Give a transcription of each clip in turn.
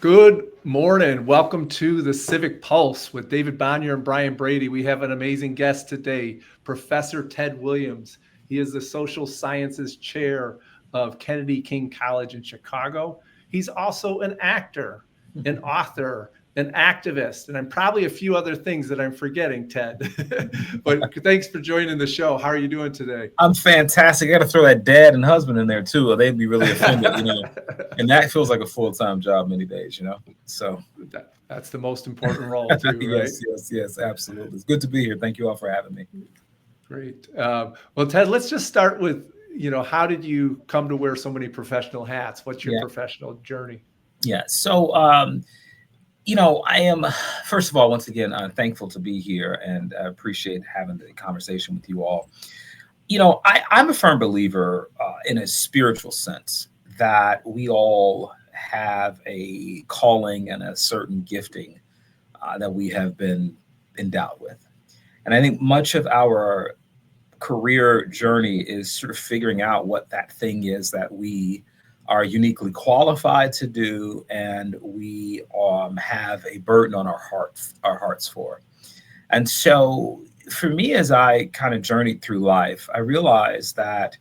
Good morning. Welcome to the Civic Pulse with David Bonnier and Brian Brady. We have an amazing guest today, Professor Ted Williams. He is the Social Sciences Chair of Kennedy King College in Chicago. He's also an actor, an author, an activist, and I'm probably a few other things that I'm forgetting, Ted. But thanks for joining the show. How are you doing today? I'm fantastic. I got to throw that dad and husband in there too, or they'd be really offended, And that feels like a full-time job many days, So that's the most important role too, right? yes, absolutely. It's good to be here. Thank you all for having me. Great. Well, Ted, let's just start with, how did you come to wear so many professional hats? What's your professional journey? Yeah. So, I am, first of all, once again, thankful to be here and I appreciate having the conversation with you all. I'm a firm believer in a spiritual sense that we all have a calling and a certain gifting that we have been endowed with. And I think much of our career journey is sort of figuring out what that thing is that we are uniquely qualified to do, and we have a burden on our hearts for. And so, for me, as I kind of journeyed through life, I realized that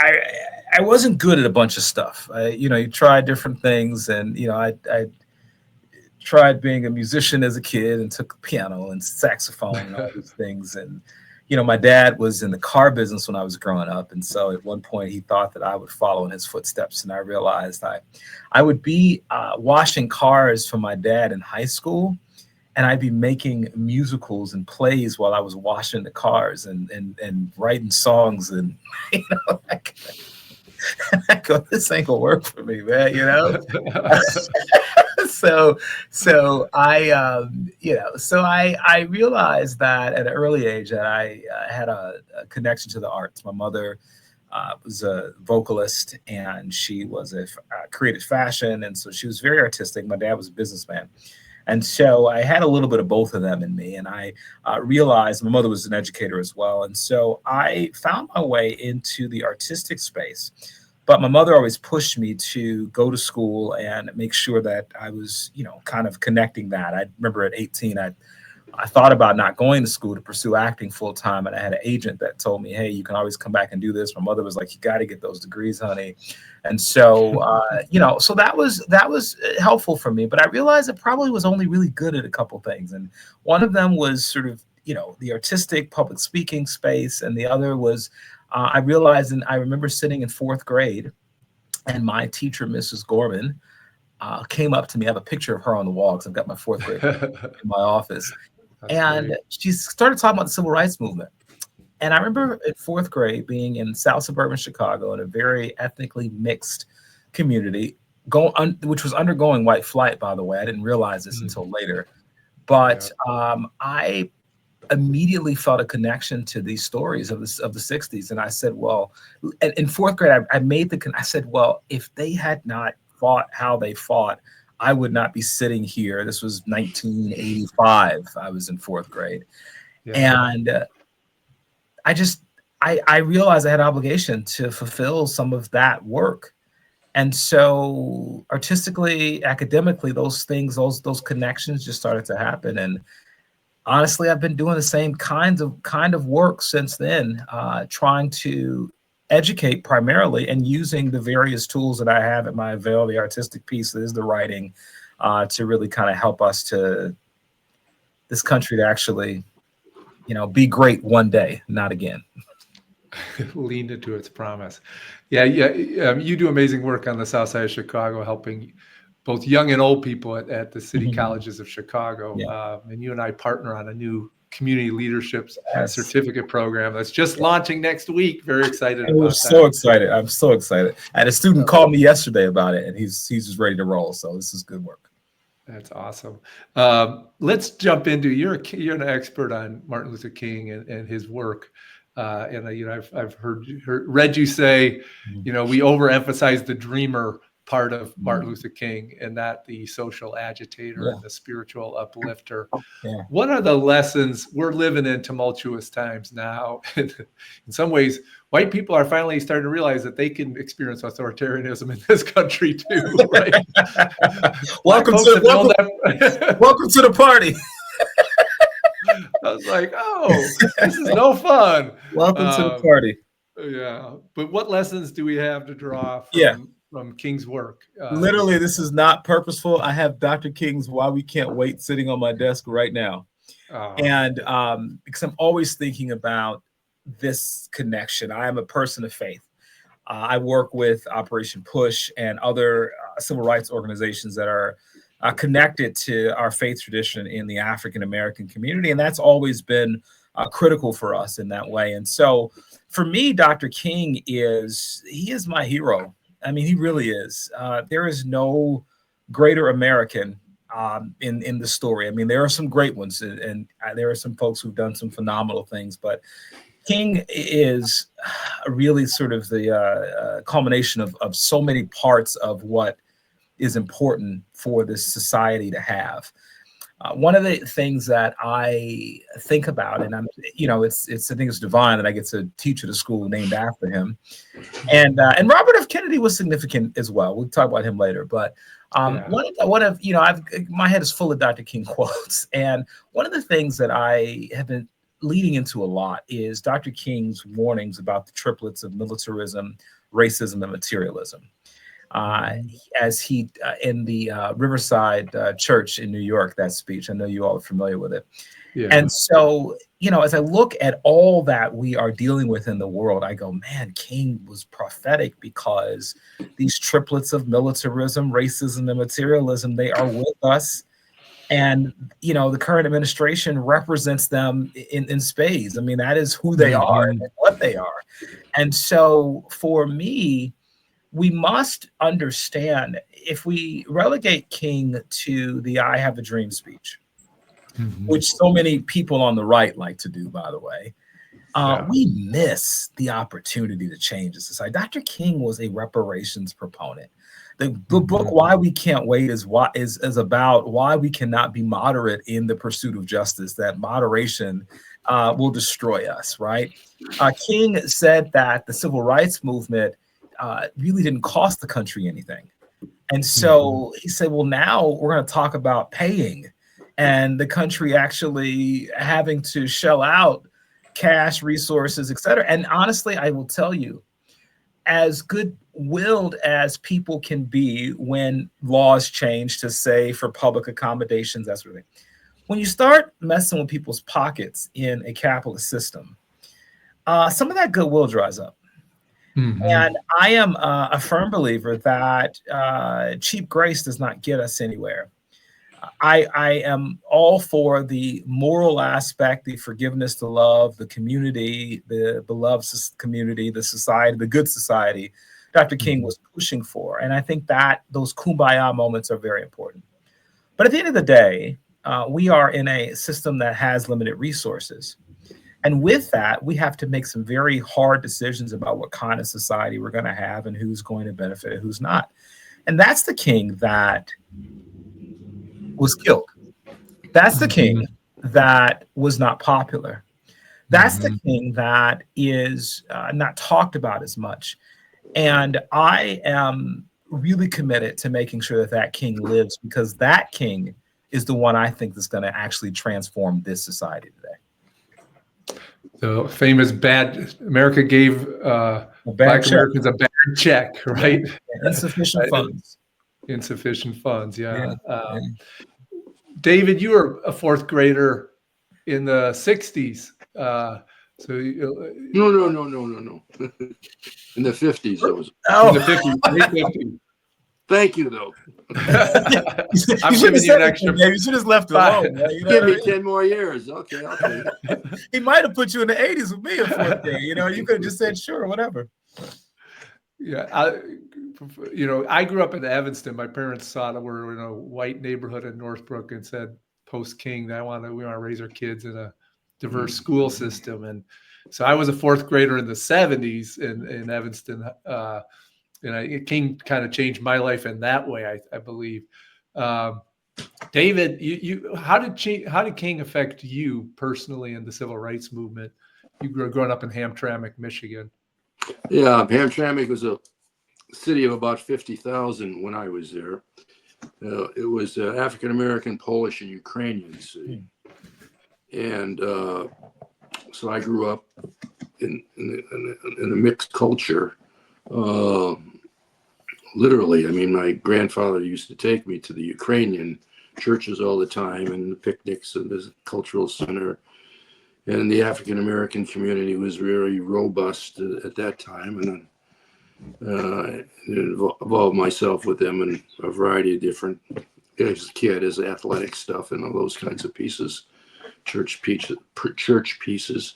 I wasn't good at a bunch of stuff. You tried different things, and I tried being a musician as a kid and took piano and saxophone and all these things. And my dad was in the car business when I was growing up, and so at one point he thought that I would follow in his footsteps. And I realized I would be washing cars for my dad in high school, and I'd be making musicals and plays while I was washing the cars and writing songs. And I go, this ain't gonna work for me, man. So I realized that at an early age that I had a connection to the arts. My mother was a vocalist, and she was created fashion, and so she was very artistic. My dad was a businessman. And so I had a little bit of both of them in me. And I realized my mother was an educator as well. And so I found my way into the artistic space. But my mother always pushed me to go to school and make sure that I was, kind of connecting that. I remember at 18, I thought about not going to school to pursue acting full time. And I had an agent that told me, hey, you can always come back and do this. My mother was like, you got to get those degrees, honey. And so, so that was helpful for me. But I realized I probably was only really good at a couple things. And one of them was sort of, the artistic public speaking space. And the other was I realized, and I remember sitting in fourth grade, and my teacher, Mrs. Gorman, came up to me. I have a picture of her on the wall because I've got my fourth grade in my office. And great. She started talking about the civil rights movement. And I remember in fourth grade being in South suburban Chicago in a very ethnically mixed community, which was undergoing white flight, by the way. I didn't realize this until later. But I immediately felt a connection to these stories of the 60s. And I said, well, in fourth grade, I said, well, if they had not fought how they fought, I would not be sitting here. This was 1985. I was in fourth grade. Yeah. And I realized I had an obligation to fulfill some of that work. And so artistically, academically, those things, those connections just started to happen. And honestly, I've been doing the same kind of work since then, trying to educate primarily and using the various tools that I have at my avail, the artistic piece, is the writing, to really kind of help us this country to actually, be great one day, not again. Leaned into its promise. You do amazing work on the South Side of Chicago, helping both young and old people at the city colleges of Chicago. Yeah. And you and I partner on a new community leadership certificate program that's just launching next week. Very excited about that. So excited. I'm so excited. And a student called me yesterday about it, and he's just ready to roll. So this is good work. That's awesome. Let's jump into, you're an expert on Martin Luther King and his work. And I've read you say, we overemphasize the dreamer part of Martin Luther King, and that the social agitator Yeah. and the spiritual uplifter. Yeah. What are the lessons? We're living in tumultuous times now. In some ways, white people are finally starting to realize that they can experience authoritarianism in this country too, right? Welcome to the party. I was like, oh, this is no fun. Welcome to the party. Yeah. But what lessons do we have to draw from King's work? Literally, this is not purposeful. I have Dr. King's Why We Can't Wait sitting on my desk right now. And because I'm always thinking about this connection. I am a person of faith. I work with Operation Push and other civil rights organizations that are connected to our faith tradition in the African American community. And that's always been critical for us in that way. And so for me, Dr. King he is my hero. I mean, he really is. There is no greater American in the story. I mean, there are some great ones, and there are some folks who've done some phenomenal things, but King is really sort of the culmination of so many parts of what is important for this society to have. One of the things that I think about, and I think it's divine that I get to teach at a school named after him, and Robert F. Kennedy was significant as well. We'll talk about him later, but my head is full of Dr. King quotes, and one of the things that I have been leading into a lot is Dr. King's warnings about the triplets of militarism, racism, and materialism. As he in the Riverside Church in New York, that speech. I know you all are familiar with it. Yeah. And so, as I look at all that we are dealing with in the world, I go, man, King was prophetic, because these triplets of militarism, racism, and materialism, they are with us. And, the current administration represents them in spades. I mean, that is who they are and what they are. And so for me, we must understand, if we relegate King to the I Have a Dream speech, which so many people on the right like to do, by the way, we miss the opportunity to change the society. Dr. King was a reparations proponent. The book Why We Can't Wait is about why we cannot be moderate in the pursuit of justice, that moderation will destroy us, right? King said that the civil rights movement really didn't cost the country anything. And so he said, well, now we're going to talk about paying, and the country actually having to shell out cash, resources, et cetera. And honestly, I will tell you, as good-willed as people can be when laws change to say for public accommodations, that sort of thing, when you start messing with people's pockets in a capitalist system, some of that goodwill dries up. And I am a firm believer that cheap grace does not get us anywhere. I am all for the moral aspect, the forgiveness, the love, the community, the beloved community, the society, the good society Dr. King was pushing for. And I think that those kumbaya moments are very important. But at the end of the day, we are in a system that has limited resources. And with that, we have to make some very hard decisions about what kind of society we're going to have and who's going to benefit and who's not. And that's the King that was killed. That's the King that was not popular. That's the King that is not talked about as much. And I am really committed to making sure that King lives, because that King is the one I think is going to actually transform this society today. The famous America gave Black Americans a bad check, right? Yeah. Insufficient funds. Insufficient funds, yeah. David, you were a fourth grader in the 60s. No. In the 50s, it was. In the 50s, late 50s. Thank you, though. I'm giving you an extra. You should have left it alone. Give me 10 more years. Okay. He might have put you in the 80s with me in fourth grade. You could have just said sure, whatever. Yeah, I grew up in Evanston. My parents saw that we're in a white neighborhood in Northbrook and said, post King, we want to raise our kids in a diverse school system. And so I was a fourth grader in the 70s in Evanston. King kind of changed my life in that way, I believe. David, how did King affect you personally in the civil rights movement? You growing up in Hamtramck, Michigan. Yeah, Hamtramck was a city of about 50,000 when I was there. It was African American, Polish, and Ukrainian city, and so I grew up in a mixed culture. Literally, I mean, my grandfather used to take me to the Ukrainian churches all the time, and the picnics and the cultural center. And the African American community was very robust at that time, and involved myself with them in a variety of different, as a kid, as athletic stuff and all those kinds of pieces, church pieces.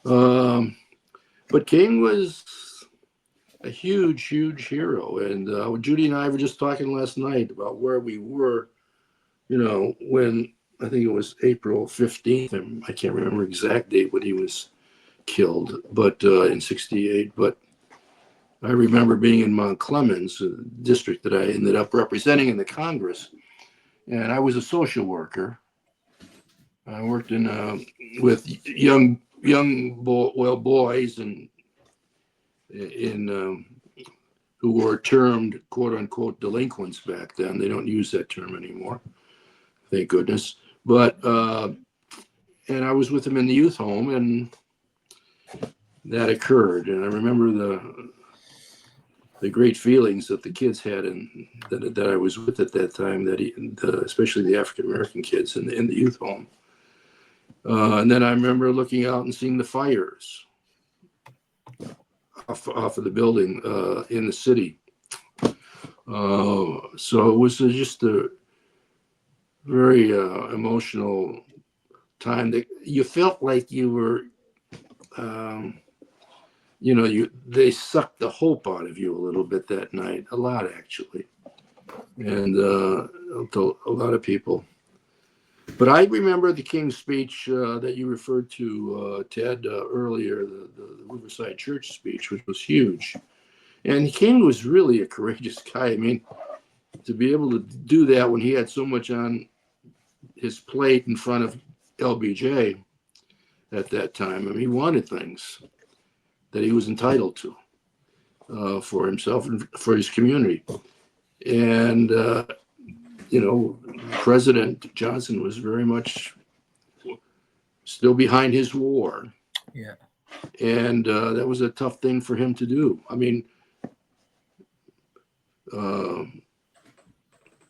But King was a huge hero, and Judy and I were just talking last night about where we were, when I think it was April 15th. I can't remember exact date when he was killed, but in '68. But I remember being in Mount Clemens, a district that I ended up representing in the Congress, and I was a social worker. I worked with young boys and who were termed "quote unquote" delinquents back then. They don't use that term anymore, thank goodness. But and I was with them in the youth home, and that occurred. And I remember the great feelings that the kids had, and that I was with at that time. Especially the African American kids in the youth home. And then I remember looking out and seeing the fires off of the building in the city. So it was just a very emotional time that you felt like you were, they sucked the hope out of you a little bit that night, a lot actually, and to a lot of people. But I remember the King's speech that you referred to, Ted, earlier, the Riverside Church speech, which was huge. And King was really a courageous guy. I mean, to be able to do that when he had so much on his plate in front of LBJ at that time. I mean, he wanted things that he was entitled to for himself and for his community. And, President Johnson was very much still behind his war. Yeah. And that was a tough thing for him to do. I mean,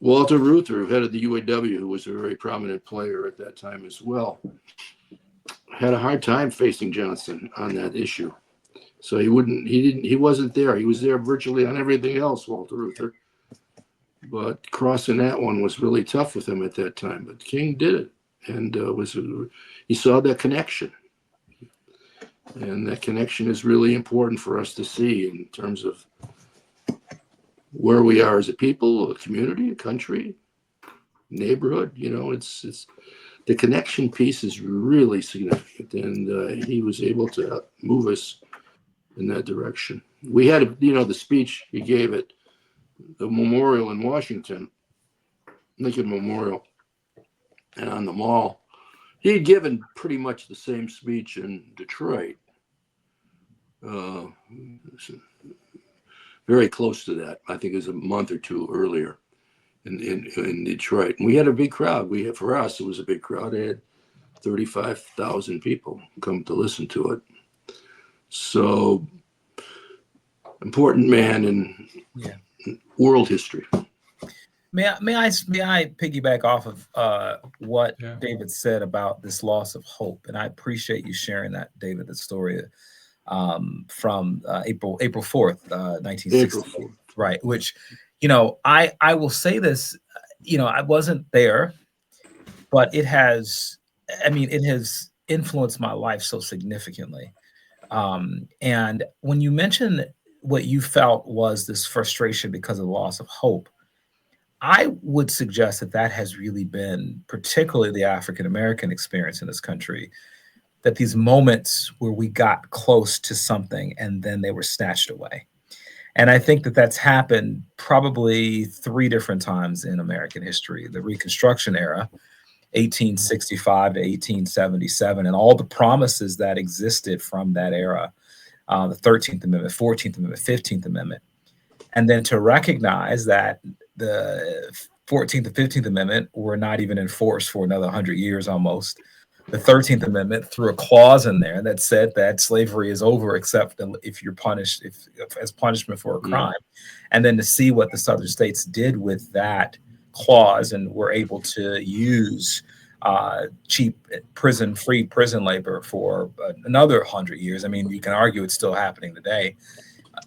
Walter Reuther, head of the UAW, who was a very prominent player at that time as well, had a hard time facing Johnson on that issue. So he wasn't there. He was there virtually on everything else, Walter Reuther. But crossing that one was really tough with him at that time. But King did it, and he saw that connection. And that connection is really important for us to see in terms of where we are as a people, a community, a country, neighborhood. It's the connection piece is really significant, and he was able to move us in that direction. We had, the speech he gave at the memorial in Washington, Lincoln Memorial, and on the Mall. He had given pretty much the same speech in Detroit. Very close to that. I think it was a month or two earlier in Detroit. And we had a big crowd. For us, it was a big crowd. It had 35,000 people come to listen to it. So important man in world history. May I piggyback off of what David said about this loss of hope, and I appreciate you sharing that, David, the story from April 4th, 1960, April 4th. Right? Which, I will say this, I wasn't there, but it has influenced my life so significantly. And when you mentioned what you felt was this frustration because of the loss of hope, I would suggest that has really been particularly the African American experience in this country, that these moments where we got close to something and then they were snatched away. And I think that that's happened probably 3 different times in American history. The Reconstruction era, 1865 to 1877, and all the promises that existed from that era, the 13th Amendment, 14th Amendment, 15th Amendment. And then to recognize that the 14th and 15th Amendment were not even enforced for another 100 years almost. The 13th Amendment threw a clause in there that said that slavery is over except if you're punished, if as punishment for a crime. And then to see what the Southern states did with that clause and were able to use cheap free prison labor for another 100 years. I mean, you can argue it's still happening today.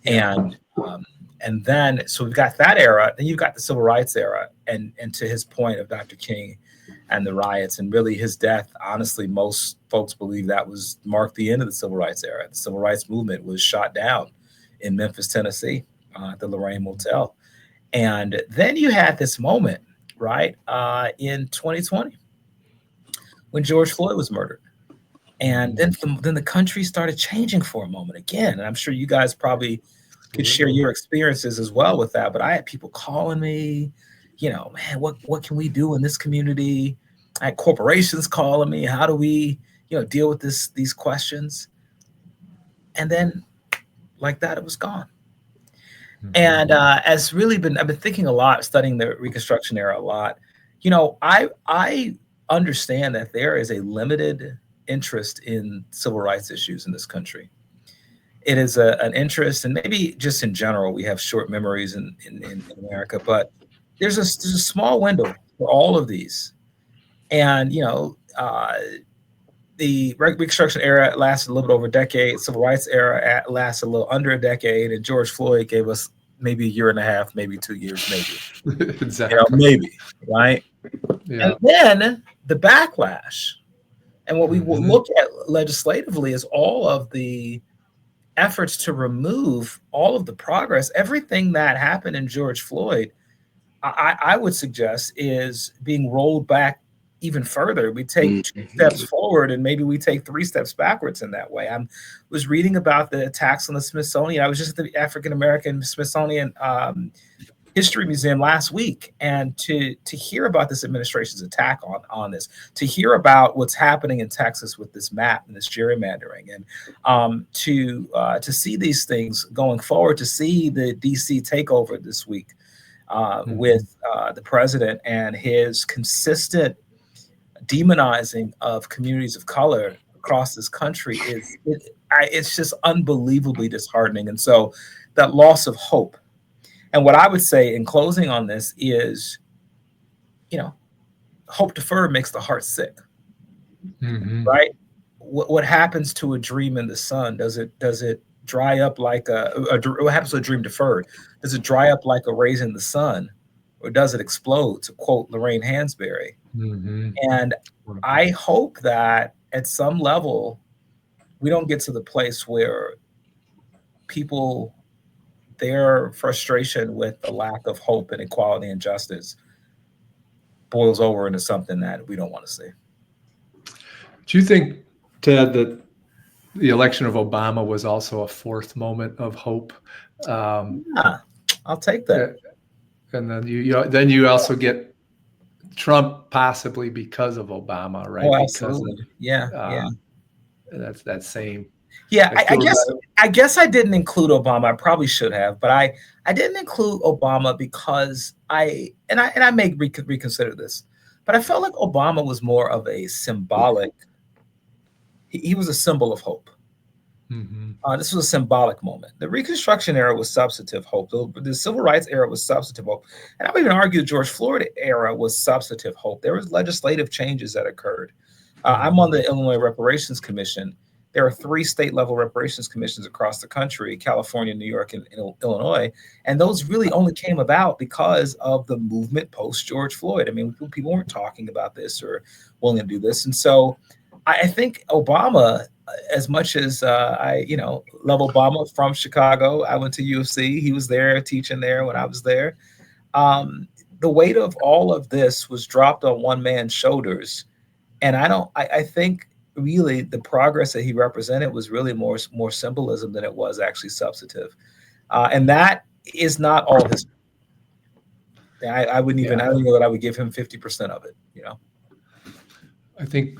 And then, so we've got that era, then you've got the civil rights era, and to his point of Dr. King and the riots, and really his death, honestly, most folks believe that marked the end of the civil rights era. The civil rights movement was shot down in Memphis, Tennessee, at the Lorraine Motel. And then you had this moment, right, in 2020, when George Floyd was murdered. And then the country started changing for a moment again. And I'm sure you guys probably could share your experiences as well with that. But I had people calling me, man, what can we do in this community? I had corporations calling me. How do we, deal with these questions? And then like that, it was gone. And I've been thinking a lot, studying the Reconstruction era a lot. I understand that there is a limited interest in civil rights issues in this country. It is an interest, and maybe just in general, we have short memories in America, but there's a small window for all of these. And, the Reconstruction era lasted a little bit over a decade. Civil rights era lasted a little under a decade. And George Floyd gave us maybe a year and a half, maybe 2 years, maybe. Exactly. Maybe, right? Yeah. And then the backlash. And what we will look at legislatively is all of the efforts to remove all of the progress. Everything that happened in George Floyd, I would suggest, is being rolled back even further. We take 2 steps forward and maybe we take 3 steps backwards in that way. I was reading about the attacks on the Smithsonian. I was just at the African American Smithsonian History Museum last week, and to hear about this administration's attack on this, to hear about what's happening in Texas with this map and this gerrymandering, and to see these things going forward, to see the DC takeover this week with the president and his consistent demonizing of communities of color across this country it's just unbelievably disheartening. And so that loss of hope. And what I would say in closing on this is, hope deferred makes the heart sick, right? What happens to a dream in the sun? Does it dry up like what happens to a dream deferred? Does it dry up like a raisin in the sun, or does it explode? To quote Lorraine Hansberry. And I hope that at some level we don't get to the place where people, their frustration with the lack of hope and equality and justice boils over into something that we don't want to see. Do you think, Ted, that the election of Obama was also a fourth moment of hope? Yeah, I'll take that. And then you also get Trump possibly because of Obama, right? Oh, absolutely. That's that same. Yeah, I guess I didn't include Obama. I probably should have, but I didn't include Obama because I may reconsider this, but I felt like Obama was more of a symbolic. He was a symbol of hope. This was a symbolic moment. The Reconstruction era was substantive hope. The Civil Rights era was substantive hope. And I would even argue the George Floyd era was substantive hope. There was legislative changes that occurred. I'm on the Illinois Reparations Commission. There are 3 state-level reparations commissions across the country: California, New York, and Illinois. And those really only came about because of the movement post-George Floyd. I mean, people weren't talking about this or willing to do this. And so I think Obama, as much as I love Obama from Chicago, I went to U of C. He was there teaching there when I was there. The weight of all of this was dropped on one man's shoulders. And I think really the progress that he represented was really more symbolism than it was actually substantive. And that is not all history. I wouldn't even, I don't even know that I would give him 50% of it, you know? I think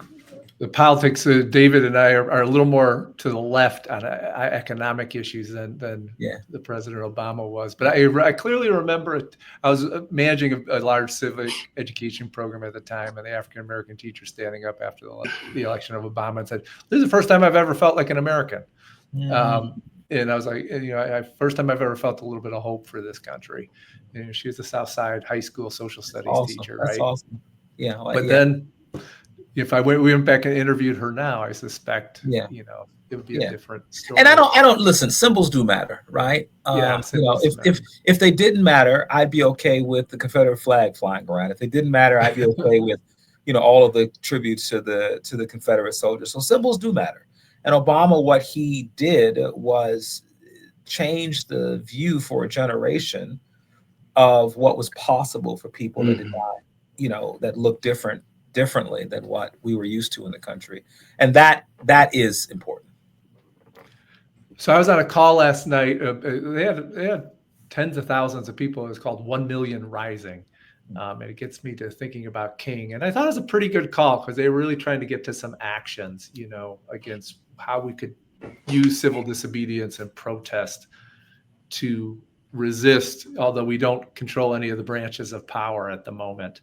the politics, David and I are a little more to the left on economic issues than the President Obama was. But I clearly remember it. I was managing a large civic education program at the time, and the African-American teacher standing up after the election of Obama and said, "This is the first time I've ever felt like an American." And I was like, first time I've ever felt a little bit of hope for this country. And she was a South Side high school social studies teacher, right? That's awesome. Yeah. But then if we went back and interviewed her now, I suspect, it would be a different story. And I don't listen, symbols do matter, right? If they didn't matter, I'd be okay with the Confederate flag flying around. If they didn't matter, I'd be okay with, all of the tributes to the Confederate soldiers. So symbols do matter. And Obama, what he did was change the view for a generation of what was possible for people that did not, that looked differently than what we were used to in the country. And that is important. So I was on a call last night. They had tens of thousands of people. It was called 1 Million Rising. And it gets me to thinking about King. And I thought it was a pretty good call because they were really trying to get to some actions, against how we could use civil disobedience and protest to resist, although we don't control any of the branches of power at the moment.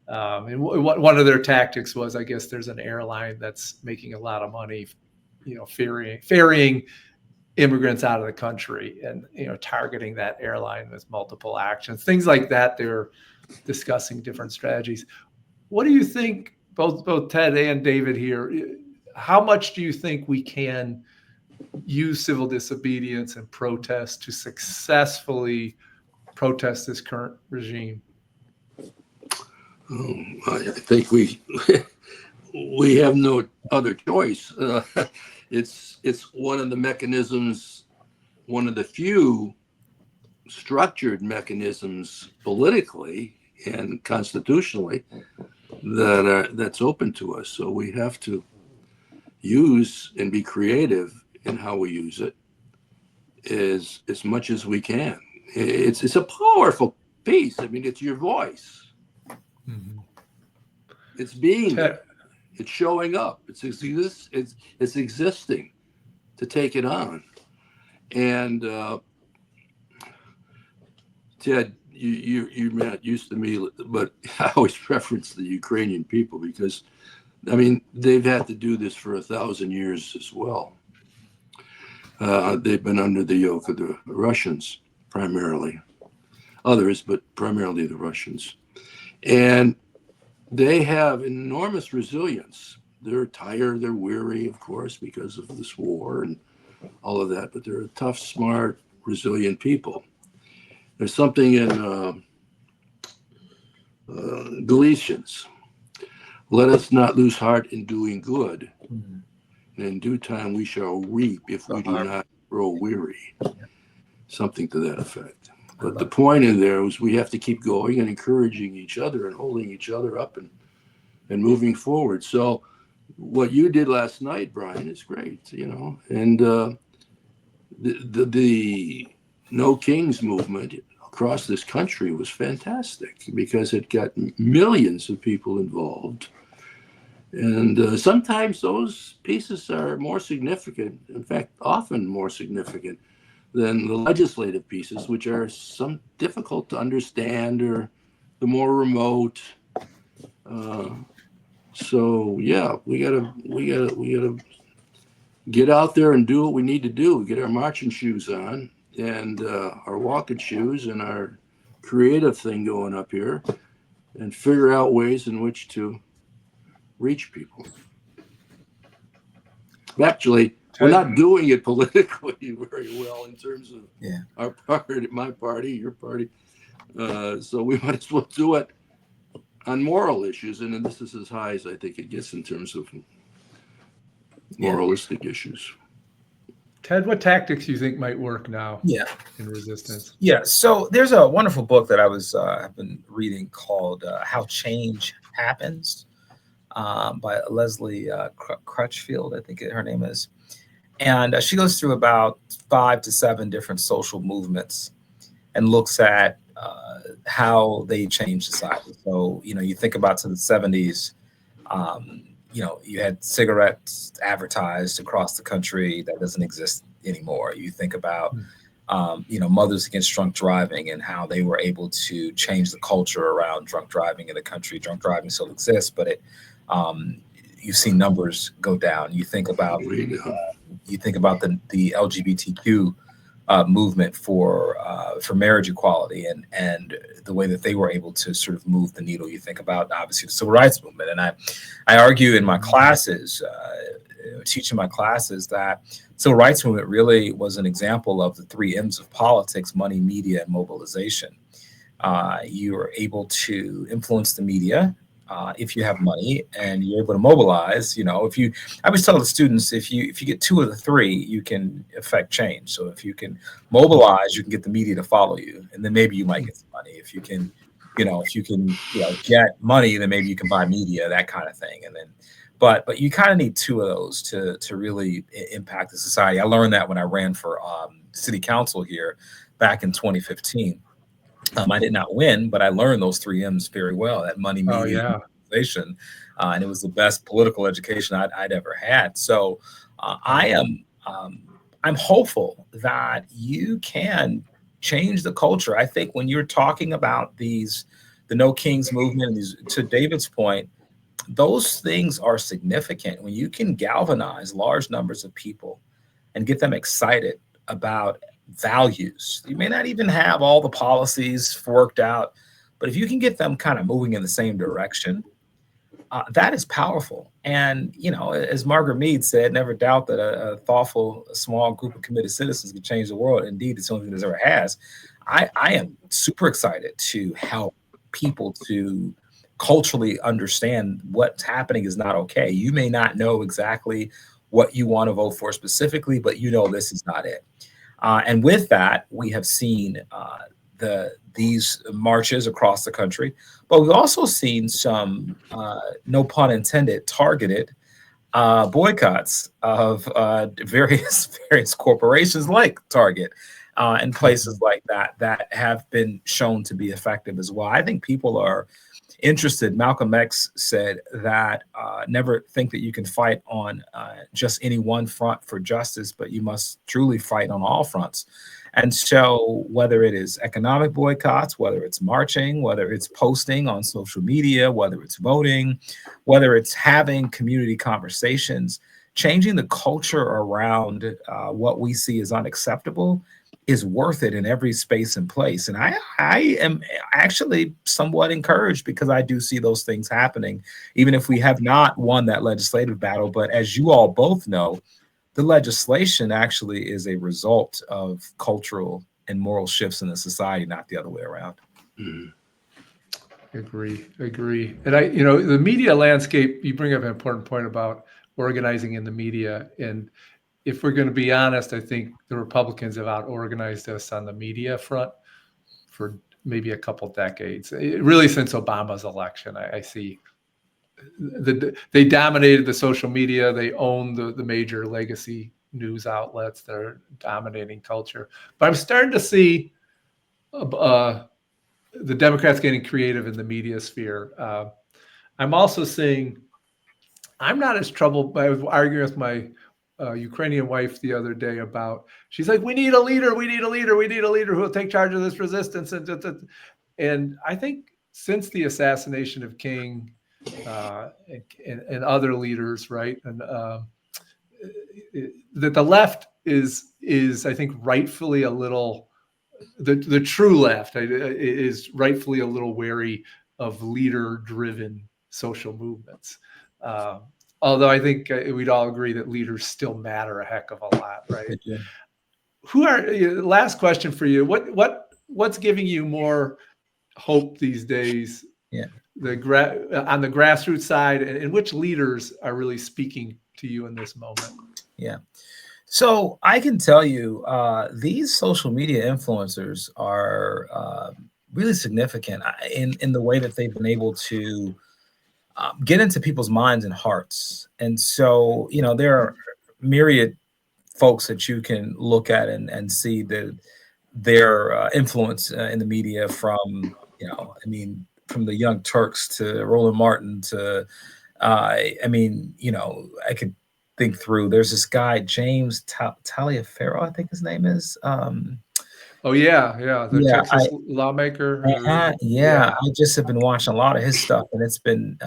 And one of their tactics was, I guess there's an airline that's making a lot of money, ferrying immigrants out of the country and, targeting that airline with multiple actions, things like that. They're discussing different strategies. What do you think, both Ted and David here, how much do you think we can use civil disobedience and protest to successfully protest this current regime? I think we have no other choice. It's one of the mechanisms, one of the few structured mechanisms politically and constitutionally that's open to us. So we have to use and be creative in how we use it as much as we can. It's a powerful piece. I mean, it's your voice. Mm-hmm. It's being there. It's showing up. It's existing to take it on. And Ted, you're not used to me, but I always reference the Ukrainian people because, I mean, they've had to do this for 1,000 years as well. They've been under the yoke of the Russians, primarily. Others, but primarily the Russians. And they have enormous resilience. They're tired, they're weary, of course, because of this war and all of that, but they're a tough, smart, resilient people. There's something in Galatians. Let us not lose heart in doing good. Mm-hmm. And in due time we shall reap if we do not grow weary. Something to that effect. But the point in there was we have to keep going and encouraging each other and holding each other up and moving forward. So what you did last night, Brian, is great, and the No Kings movement across this country was fantastic because it got millions of people involved. And sometimes those pieces are more significant, in fact, often more significant than the legislative pieces, which are some difficult to understand or the more remote. So yeah, we gotta get out there and do what we need to do. Get our marching shoes on and our walking shoes and our creative thing going up here, and figure out ways in which to reach people. Actually, we're not doing it politically very well in terms of our party, my party, your party. So we might as well do it on moral issues. And this is as high as I think it gets in terms of moralistic issues. Ted, what tactics do you think might work now in resistance? Yeah, so there's a wonderful book that I've been reading called How Change Happens by Leslie Crutchfield, I think her name is. And she goes through about 5 to 7 different social movements and looks at how they change society. So, you think about to the 70s, you had cigarettes advertised across the country that doesn't exist anymore. You think about, Mothers Against Drunk Driving and how they were able to change the culture around drunk driving in the country. Drunk driving still exists, but you've seen numbers go down. You think about the LGBTQ movement for marriage equality and the way that they were able to sort of move the needle. You think about obviously the civil rights movement, and I argue in my classes, teaching my classes, that civil rights movement really was an example of the 3 M's of politics: money, media, and mobilization. You are able to influence the media if you have money, and you're able to mobilize. I always tell the students, if you get 2 of the 3, you can affect change. So if you can mobilize, you can get the media to follow you, and then maybe you might get some money. If you can get money, then maybe you can buy media, that kind of thing. And then, but you kind of need 2 of those to really impact the society. I learned that when I ran for city council here back in 2015. I did not win, but I learned those 3 M's very well: that money, media, mobilization, and it was the best political education I'd ever had. So I'm hopeful that you can change the culture. I think when you're talking about the No Kings movement, to David's point, those things are significant. When you can galvanize large numbers of people and get them excited about values. You may not even have all the policies worked out, but if you can get them kind of moving in the same direction, that is powerful. And, as Margaret Mead said, never doubt that a thoughtful, small group of committed citizens can change the world. Indeed, it's the only thing that ever has. I am super excited to help people to culturally understand what's happening is not okay. You may not know exactly what you want to vote for specifically, but this is not it. And with that, we have seen these marches across the country, but we've also seen some, no pun intended, targeted boycotts of various corporations like Target and places like that have been shown to be effective as well. I think people are interested. Malcolm X said that never think that you can fight on just any one front for justice, but you must truly fight on all fronts. And so whether it is economic boycotts, whether it's marching, whether it's posting on social media, whether it's voting, whether it's having community conversations, changing the culture around what we see as unacceptable is worth it in every space and place. And I am actually somewhat encouraged, because I do see those things happening, even if we have not won that legislative battle. But as you all both know, the legislation actually is a result of cultural and moral shifts in the society, not the other way around. Mm-hmm. Agree. And the media landscape, you bring up an important point about organizing in the media. And if we're going to be honest, I think the Republicans have out-organized us on the media front for maybe a couple decades. Really, since Obama's election, I see they dominated the social media. They own the major legacy news outlets that are dominating culture. But I'm starting to see the Democrats getting creative in the media sphere. I'm also seeing, I'm not as troubled. I was arguing with my Ukrainian wife the other day about, she's like, we need a leader who will take charge of this resistance. And I think since the assassination of King and other leaders, right, and that the left is I think rightfully a little, the true left is rightfully a little wary of leader-driven social movements. Although I think we'd all agree that leaders still matter a heck of a lot, right? Yeah. Last question for you. What's giving you more hope these days? Yeah. On the grassroots side, and which leaders are really speaking to you in this moment? Yeah. So I can tell you, these social media influencers are really significant in the way that they've been able to get into people's minds and hearts. And so, there are myriad folks that you can look at and see their influence in the media from, I mean, from the Young Turks to Roland Martin to, I mean, I could think through. There's this guy, James Taliaferro, I think his name is. Oh yeah, the Texas lawmaker. Yeah, I just have been watching a lot of his stuff, and it's been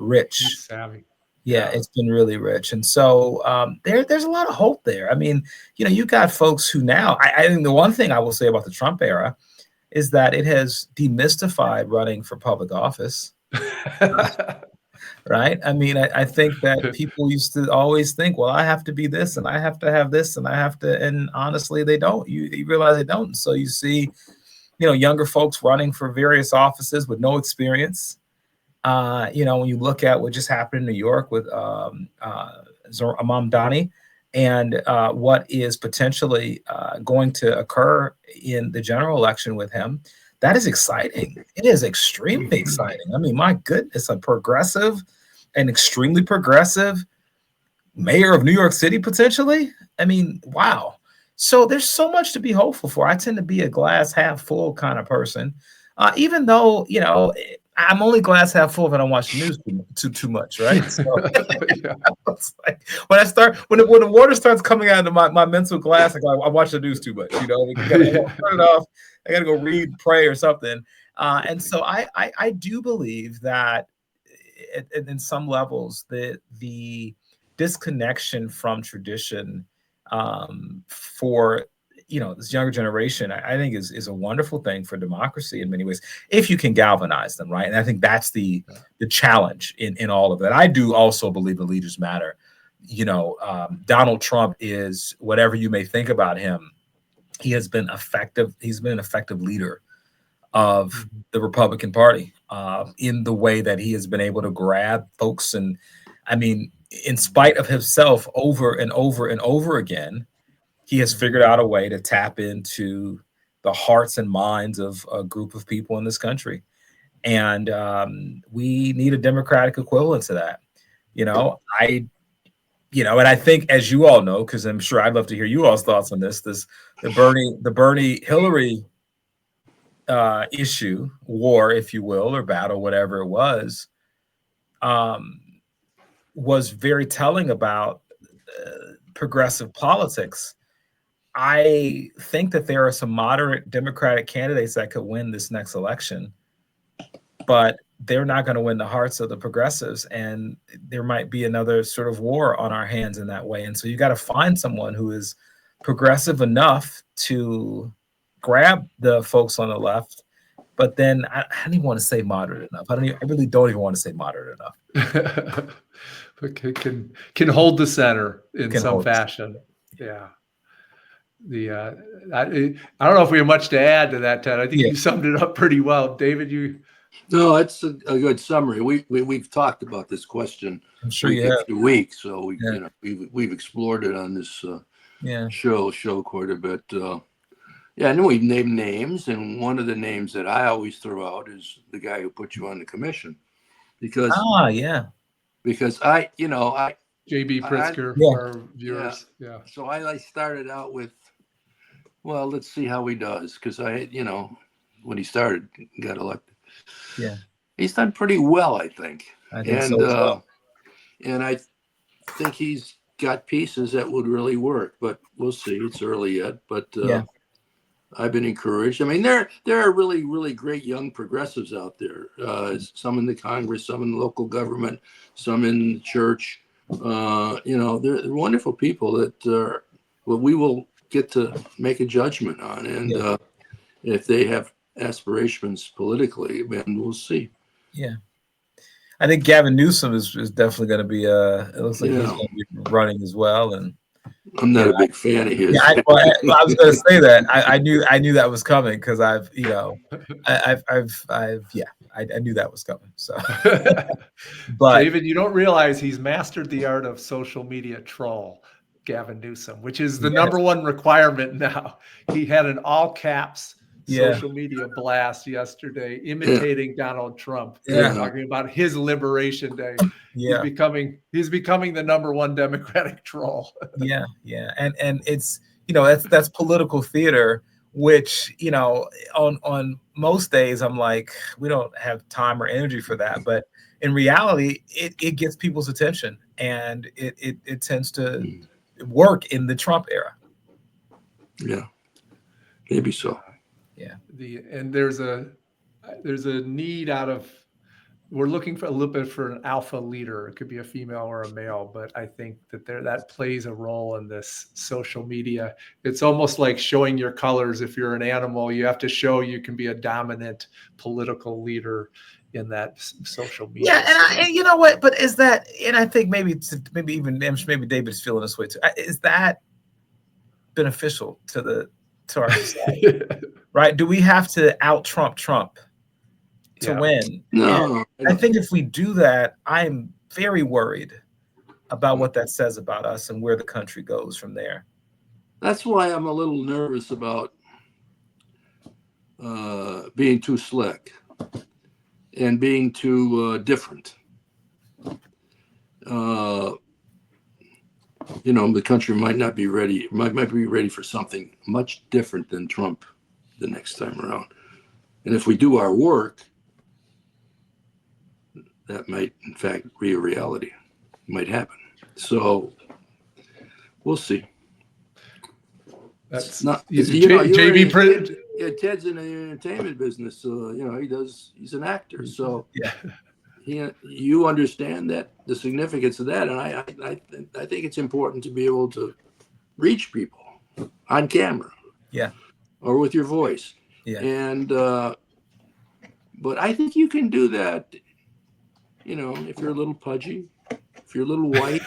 rich. He's savvy. Yeah, it's been really rich, and so there's a lot of hope there. I mean, you got folks who now. I think the one thing I will say about the Trump era is that it has demystified running for public office. Right? I mean, I think that people used to always think, well, I have to be this, and I have to have this, and I have to, and honestly, they don't. You realize they don't. So you see, younger folks running for various offices with no experience. When you look at what just happened in New York with Imam Dani, and what is potentially going to occur in the general election with him, that is exciting. It is extremely exciting. I mean, my goodness, an extremely progressive mayor of New York City, potentially. I mean, wow. So there's so much to be hopeful for. I tend to be a glass half full kind of person, even though, I'm only glass half full if I don't watch the news too much, right? So, it's like when the water starts coming out of my mental glass, I watch the news too much. I gotta turn it off. I gotta go read, pray, or something. And so I do believe that in some levels the disconnection from tradition for this younger generation, I think is a wonderful thing for democracy in many ways, if you can galvanize them, right? And I think that's the challenge in all of that. I do also believe the leaders matter. Donald Trump is, whatever you may think about him, he has been effective. He's been an effective leader of the Republican Party in the way that he has been able to grab folks. And I mean, in spite of himself, over and over and over again, he has figured out a way to tap into the hearts and minds of a group of people in this country. And we need a democratic equivalent to that. And I think, as you all know, because I'm sure I'd love to hear you all's thoughts on this, the Bernie Hillary issue, war, if you will, or battle, whatever it was very telling about progressive politics. I think that there are some moderate Democratic candidates that could win this next election, but they're not going to win the hearts of the progressives, and there might be another sort of war on our hands in that way. And so you got to find someone who is progressive enough to grab the folks on the left, but then I don't even want to say moderate enough. I really don't even want to say moderate enough. But can hold the center in some fashion. Yeah. I don't know if we have much to add to that, Ted. I think you summed it up pretty well, David. No, that's a good summary. We've talked about this question for a few weeks, so we've explored it on this show quite a bit. And then we've named names, and one of the names that I always throw out is the guy who put you on the commission, because JB Pritzker for our viewers. So I started out with, well, let's see how he does, because when he started, got elected. Yeah, he's done pretty well, I think. I think so as well. And I think he's got pieces that would really work, but we'll see. It's early yet, but I've been encouraged. I mean, there are really, really great young progressives out there. Some in the Congress, some in the local government, some in the church. They're wonderful people that we will get to make a judgment on. And if they have aspirations politically, then we'll see. Yeah. I think Gavin Newsom is definitely going to be it looks like he's going to be running as well. And I'm not a big fan of his. I was going to say that. I knew that was coming, because I knew that was coming. So, but David, you don't realize he's mastered the art of social media troll, Gavin Newsom, which is the number one requirement now. He had an all caps social media blast yesterday, imitating Donald Trump, talking about his Liberation Day. He's becoming the #1 Democratic troll. Yeah. And it's, that's political theater, which, on most days I'm like, we don't have time or energy for that. But in reality, it gets people's attention, and it tends to work in the Trump era. Yeah, maybe so. Yeah. And there's a need we're looking for a little bit for an alpha leader. It could be a female or a male, but I think that plays a role in this social media. It's almost like showing your colors. If you're an animal, you have to show you can be a dominant political leader in that social media. Yeah, and you know what? But is that? And I think maybe David's feeling this way too. Is that beneficial to our society? Right? Do we have to out Trump to win? No. I think if we do that, I'm very worried about what that says about us and where the country goes from there. That's why I'm a little nervous about being too slick and being too different. The country might not be ready. Might be ready for something much different than Trump the next time around. And if we do our work, that might, in fact, be a reality. It might happen. So we'll see. That's not JB. Ted's in the entertainment business, so he's an actor. So you understand that the significance of that, and I think it's important to be able to reach people on camera, or with your voice, and but I think you can do that. If you're a little pudgy, if you're a little white,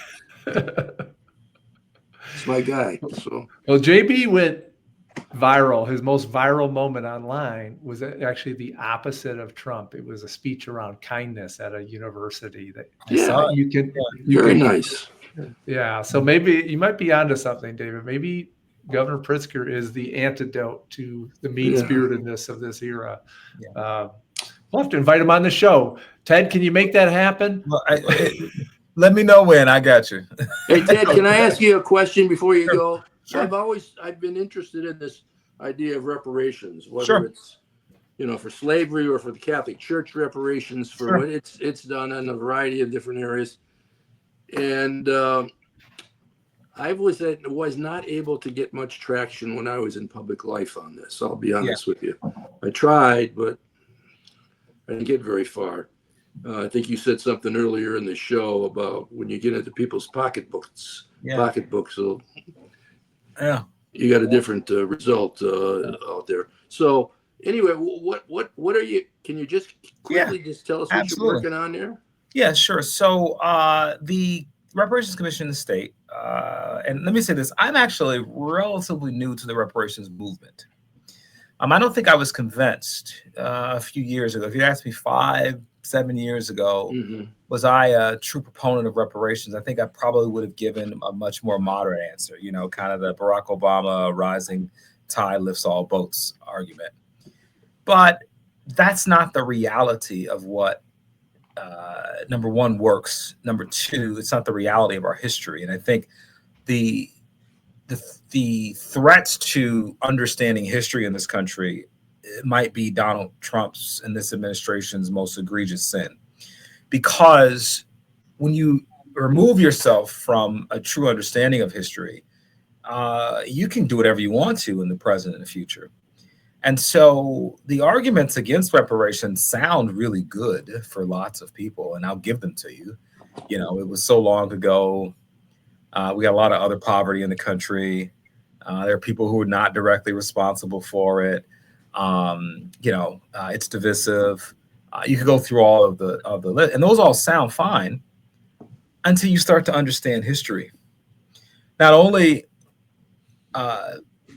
it's my guy. So well, JB went viral. His most viral moment online was actually the opposite of Trump. It was a speech around kindness at a university that very nice. Yeah. So maybe you might be onto something, David. Maybe Governor Pritzker is the antidote to the mean-spiritedness of this era. We'll have to invite him on the show. Ted, can you make that happen? Well, let me know when. I got you. Hey, Ted, can I ask you a question before you go? Sure. I've been interested in this idea of reparations, whether it's for slavery or for the Catholic Church reparations for what it's done in a variety of different areas. And I was not able to get much traction when I was in public life on this. I'll be honest with you. I tried, but I didn't get very far. I think you said something earlier in the show about when you get into people's pocketbooks. So you got a different result out there. So anyway, what are you? Can you just quickly just tell us what you're working on there? Yeah, sure. So the Reparations Commission in the state, and let me say this: I'm actually relatively new to the reparations movement. I don't think I was convinced a few years ago. If you asked me 5-7 years ago, was I a true proponent of reparations, I think I probably would have given a much more moderate answer, kind of the Barack Obama rising tide lifts all boats argument. But that's not the reality of what, number one, works. Number two, it's not the reality of our history. And I think the threats to understanding history in this country might be Donald Trump's and this administration's most egregious sin. Because when you remove yourself from a true understanding of history, you can do whatever you want to in the present and the future. And so the arguments against reparations sound really good for lots of people, and I'll give them to you. It was so long ago. We got a lot of other poverty in the country. There are people who are not directly responsible for it. It's divisive. You could go through all of the list, and those all sound fine until you start to understand history. Not only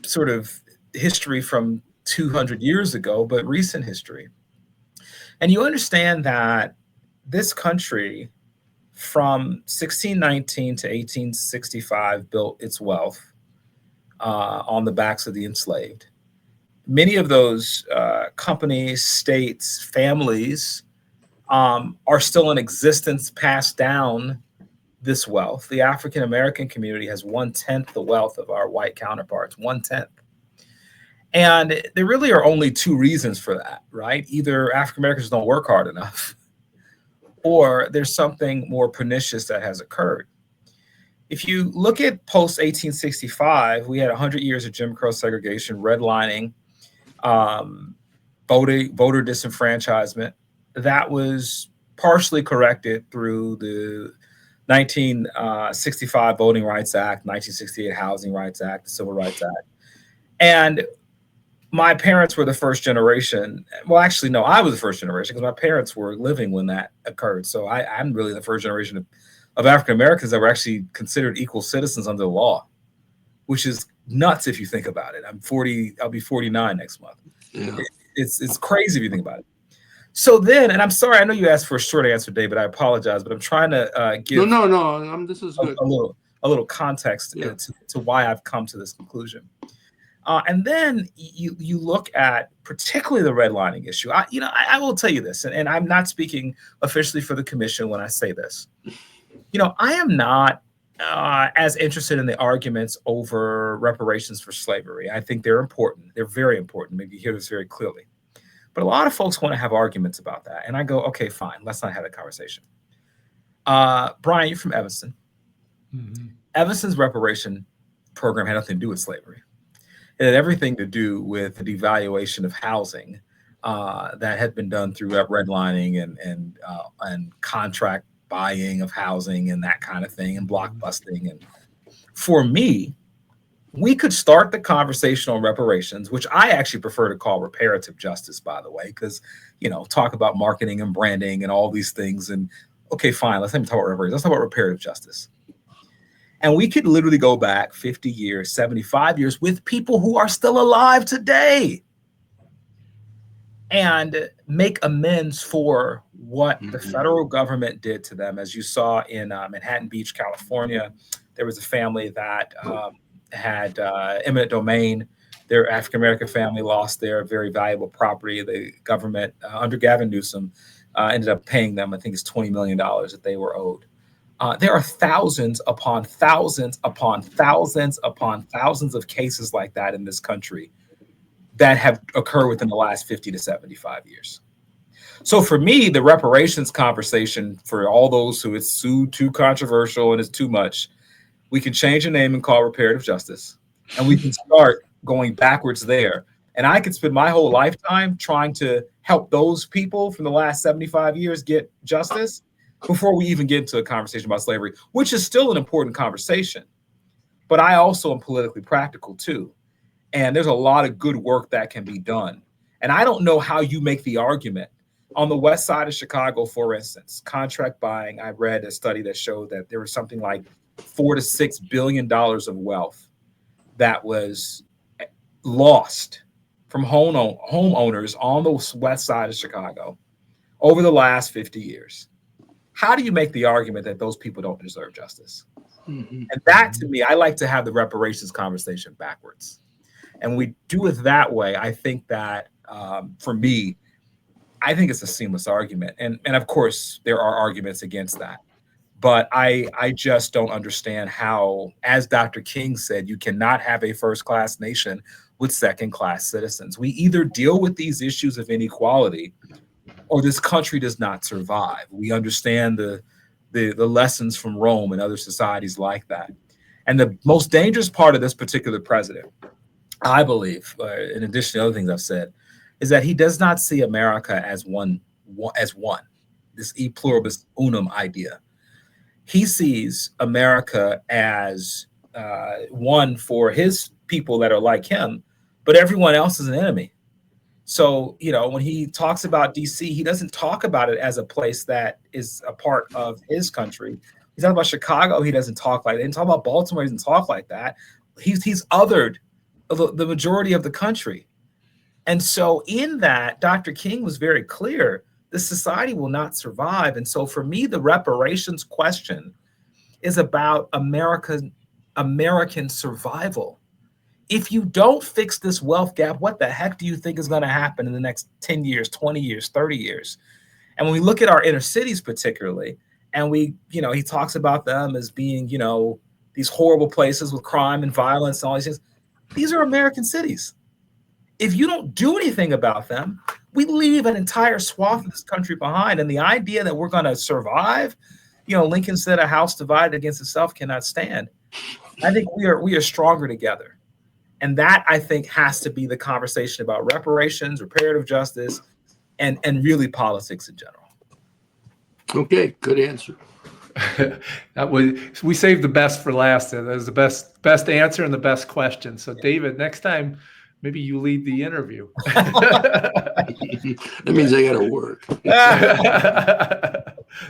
sort of history from 200 years ago, but recent history. And you understand that this country from 1619 to 1865 built its wealth on the backs of the enslaved. many of those companies, states, families are still in existence, passed down this wealth. The African American community has 1/10 the wealth of our white counterparts, 1/10. And there really are only two reasons for that, right? Either African Americans don't work hard enough, or there's something more pernicious that has occurred. If you look at post 1865, we had 100 years of Jim Crow segregation, redlining, voter disenfranchisement. That was partially corrected through the 1965 Voting Rights Act, 1968 Housing Rights Act, the Civil Rights Act. And my parents were the first generation. Well, actually, no, I was the first generation because my parents were living when that occurred. So I'm really the first generation of African Americans that were actually considered equal citizens under the law, which is nuts if you think about it. I'm 40, I'll be 49 next month. Yeah. It's crazy if you think about it. So then, and I'm sorry, I know you asked for a short answer, David. I apologize, but I'm trying to give no. This is good. a little context to why I've come to this conclusion. And then you look at particularly the redlining issue. I will tell you this, and I'm not speaking officially for the commission when I say this. I am not as interested in the arguments over reparations for slavery. I think they're important. They're very important. Maybe you hear this very clearly. But a lot of folks want to have arguments about that. And I go, okay, fine. Let's not have that conversation. Brian, you're from Evanston. Mm-hmm. Evanston's reparation program had nothing to do with slavery. It had everything to do with the devaluation of housing that had been done through redlining and contract buying of housing and that kind of thing and block busting. And for me, we could start the conversation on reparations, which I actually prefer to call reparative justice, by the way, because, talk about marketing and branding and all these things. And okay, fine, let's not talk about reparations. Let's talk about reparative justice. And we could literally go back 50 years, 75 years with people who are still alive today and make amends for what the federal government did to them. As you saw in Manhattan Beach, California, there was a family that had eminent domain. Their African-American family lost their very valuable property. The government, under Gavin Newsom, ended up paying them, I think it's $20 million that they were owed. There are thousands upon thousands upon thousands upon thousands of cases like that in this country that have occurred within the last 50 to 75 years. So for me, the reparations conversation, for all those who it's too controversial and it's too much, we can change the name and call reparative justice. And we can start going backwards there. And I could spend my whole lifetime trying to help those people from the last 75 years get justice before we even get into a conversation about slavery, which is still an important conversation. But I also am politically practical too. And there's a lot of good work that can be done. And I don't know how you make the argument. On the west side of Chicago, for instance, contract buying, I read a study that showed that there was something like $4 to $6 billion of wealth that was lost from homeowners on the west side of Chicago over the last 50 years. How do you make the argument that those people don't deserve justice? Mm-hmm. And that, to me, I like to have the reparations conversation backwards. And we do it that way. I think that, for me, I think it's a seamless argument. And of course, there are arguments against that. But I just don't understand how, as Dr. King said, you cannot have a first-class nation with second-class citizens. We either deal with these issues of inequality or this country does not survive. We understand the lessons from Rome and other societies like that. And the most dangerous part of this particular president, I believe, in addition to other things I've said, is that he does not see America as one, this e pluribus unum idea. He sees America as one for his people that are like him, but everyone else is an enemy. So, when he talks about DC, he doesn't talk about it as a place that is a part of his country. He's talking about Chicago. He doesn't talk like that. He doesn't talk about Baltimore. He doesn't talk like that. He's othered the majority of the country. And so in that, Dr. King was very clear, the society will not survive. And so for me, the reparations question is about American survival. if you don't fix this wealth gap, what the heck do you think is going to happen in the next 10 years, 20 years, 30 years? And when we look at our inner cities particularly, and he talks about them as being, these horrible places with crime and violence and all these things. These are American cities. If you don't do anything about them, we leave an entire swath of this country behind. And the idea that we're going to survive, Lincoln said a house divided against itself cannot stand. I think we are stronger together. And that, I think, has to be the conversation about reparations, reparative justice, and really politics in general. Okay, good answer. We saved the best for last. That was the best answer and the best question. So, David, next time, maybe you lead the interview. That means I got to work.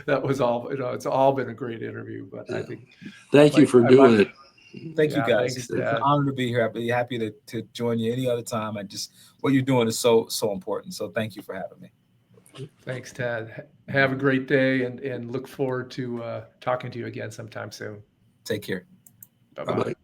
That was all. It's all been a great interview. But I think. Thank you for doing it. Thank you, guys. Thanks, It's an honor to be here. I'd be happy to join you any other time. What you're doing is so important. So thank you for having me. Thanks, Ted. Have a great day and look forward to talking to you again sometime soon. Take care. Bye-bye.